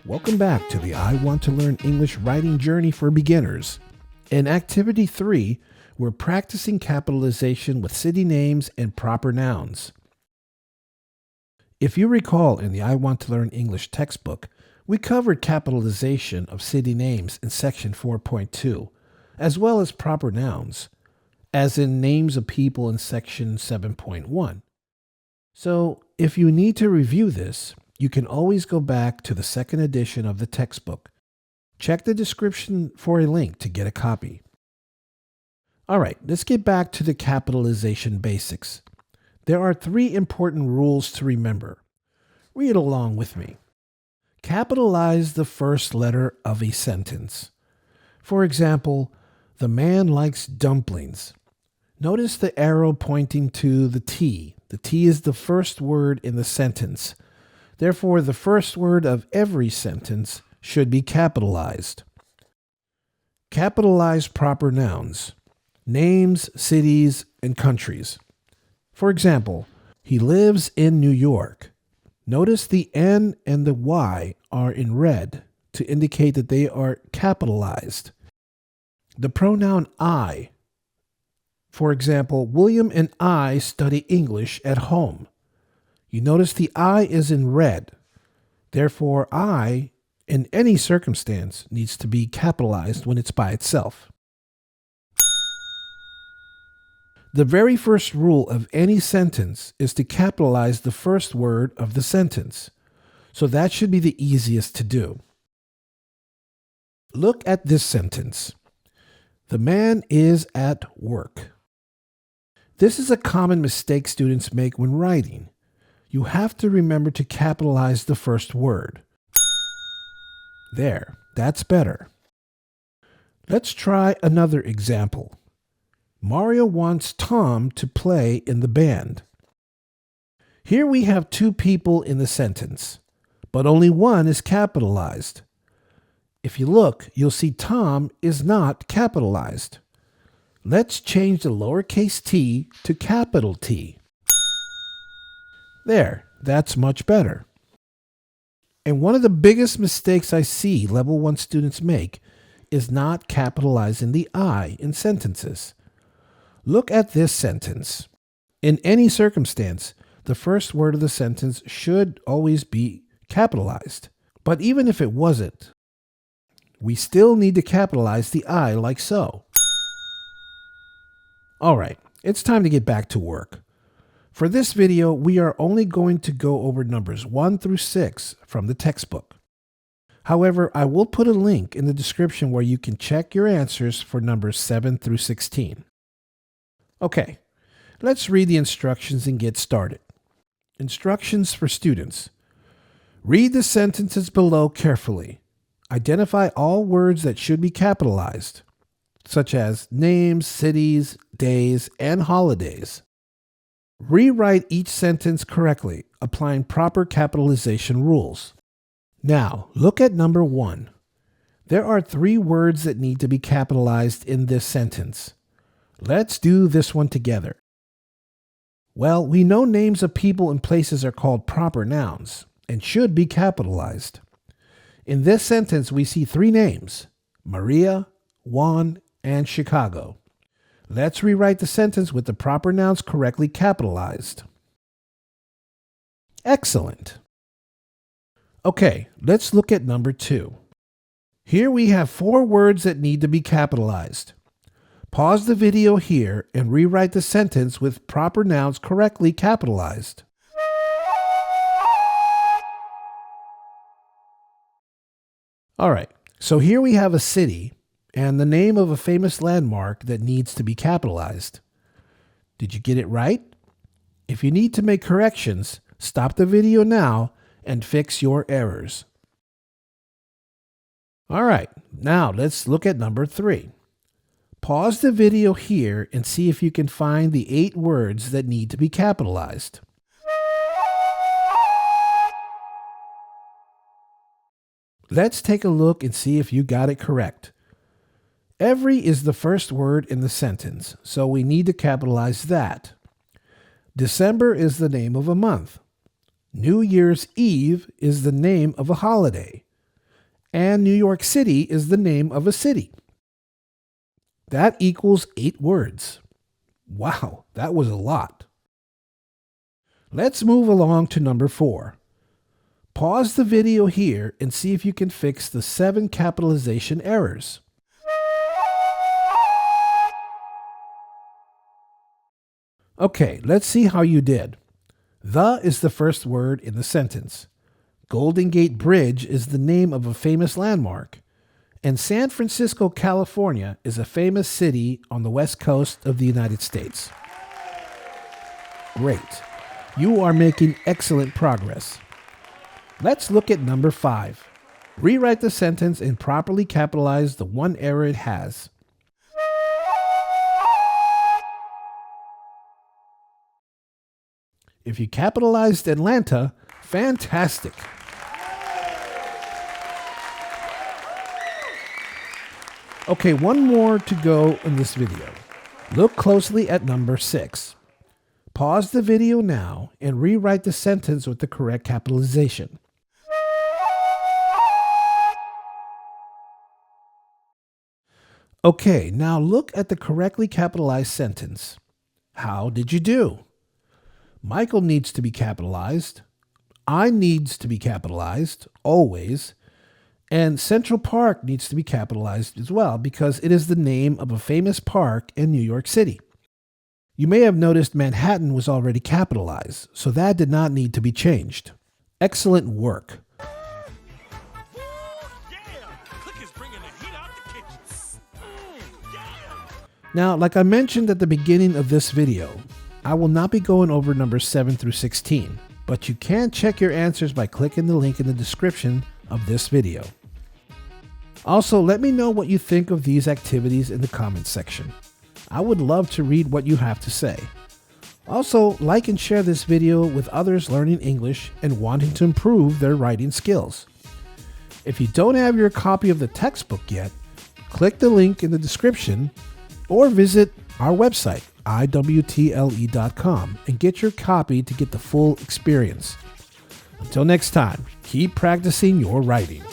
Welcome back to the I Want to Learn English Writing Journey for Beginners. In Activity 3, we're practicing capitalization with city names and proper nouns. If you recall in the I Want to Learn English textbook, we covered capitalization of city names in section 4.2, as well as proper nouns, as in names of people in section 7.1. So, if you need to review this, you can always go back to the second edition of the textbook. Check the description for a link to get a copy. All right, let's get back to the capitalization basics. There are 3 important rules to remember. Read along with me. Capitalize the first letter of a sentence. For example, the man likes dumplings. Notice the arrow pointing to the T. The T is the first word in the sentence. Therefore, the first word of every sentence should be capitalized. Capitalize proper nouns, names, cities, and countries. For example, he lives in New York. Notice the N and the Y are in red to indicate that they are capitalized. The pronoun I. For example, William and I study English at home. You notice the I is in red. Therefore, I, in any circumstance, needs to be capitalized when it's by itself. The very first rule of any sentence is to capitalize the first word of the sentence. So that should be the easiest to do. Look at this sentence. The man is at work. This is a common mistake students make when writing. You have to remember to capitalize the first word. There, that's better. Let's try another example. Mario wants Tom to play in the band. Here we have 2 people in the sentence, but only one is capitalized. If you look, you'll see Tom is not capitalized. Let's change the lowercase t to capital T. There, that's much better. And one of the biggest mistakes I see level 1 students make is not capitalizing the I in sentences. Look at this sentence. In any circumstance, the first word of the sentence should always be capitalized. But even if it wasn't, we still need to capitalize the I like so. All right, it's time to get back to work. For this video, we are only going to go over numbers 1 through 6 from the textbook. However, I will put a link in the description where you can check your answers for numbers 7 through 16. Okay, let's read the instructions and get started. Instructions for students. Read the sentences below carefully. Identify all words that should be capitalized, such as names, cities, days, and holidays. Rewrite each sentence correctly, applying proper capitalization rules. Now, look at number 1. There are 3 words that need to be capitalized in this sentence. Let's do this one together. Well, we know names of people and places are called proper nouns and should be capitalized. In this sentence, we see 3 names: Maria, Juan, and Chicago. Let's rewrite the sentence with the proper nouns correctly capitalized. Excellent. Okay, let's look at number 2. Here we have 4 words that need to be capitalized. Pause the video here and rewrite the sentence with proper nouns correctly capitalized. All right, so here we have a city and the name of a famous landmark that needs to be capitalized. Did you get it right? If you need to make corrections, stop the video now and fix your errors. All right, now let's look at number 3. Pause the video here and see if you can find the 8 words that need to be capitalized. Let's take a look and see if you got it correct. Every is the first word in the sentence, so we need to capitalize that. December is the name of a month. New Year's Eve is the name of a holiday. And New York City is the name of a city. That equals 8 words. Wow, that was a lot. Let's move along to number 4. Pause the video here and see if you can fix the 7 capitalization errors. Okay, let's see how you did. The is the first word in the sentence. Golden Gate Bridge is the name of a famous landmark. And San Francisco, California is a famous city on the west coast of the United States. Great. You are making excellent progress. Let's look at number 5. Rewrite the sentence and properly capitalize the one error it has. If you capitalized Atlanta, fantastic. Okay, one more to go in this video. Look closely at number 6. Pause the video now and rewrite the sentence with the correct capitalization. Okay, now look at the correctly capitalized sentence. How did you do? Michael needs to be capitalized. I needs to be capitalized, always. And Central Park needs to be capitalized as well because it is the name of a famous park in New York City. You may have noticed Manhattan was already capitalized, so that did not need to be changed. Excellent work. Now, like I mentioned at the beginning of this video, I will not be going over numbers 7 through 16, but you can check your answers by clicking the link in the description of this video. Also, let me know what you think of these activities in the comments section. I would love to read what you have to say. Also, like and share this video with others learning English and wanting to improve their writing skills. If you don't have your copy of the textbook yet, click the link in the description or visit our website, iwtle.com, and get your copy to get the full experience. Until next time, keep practicing your writing.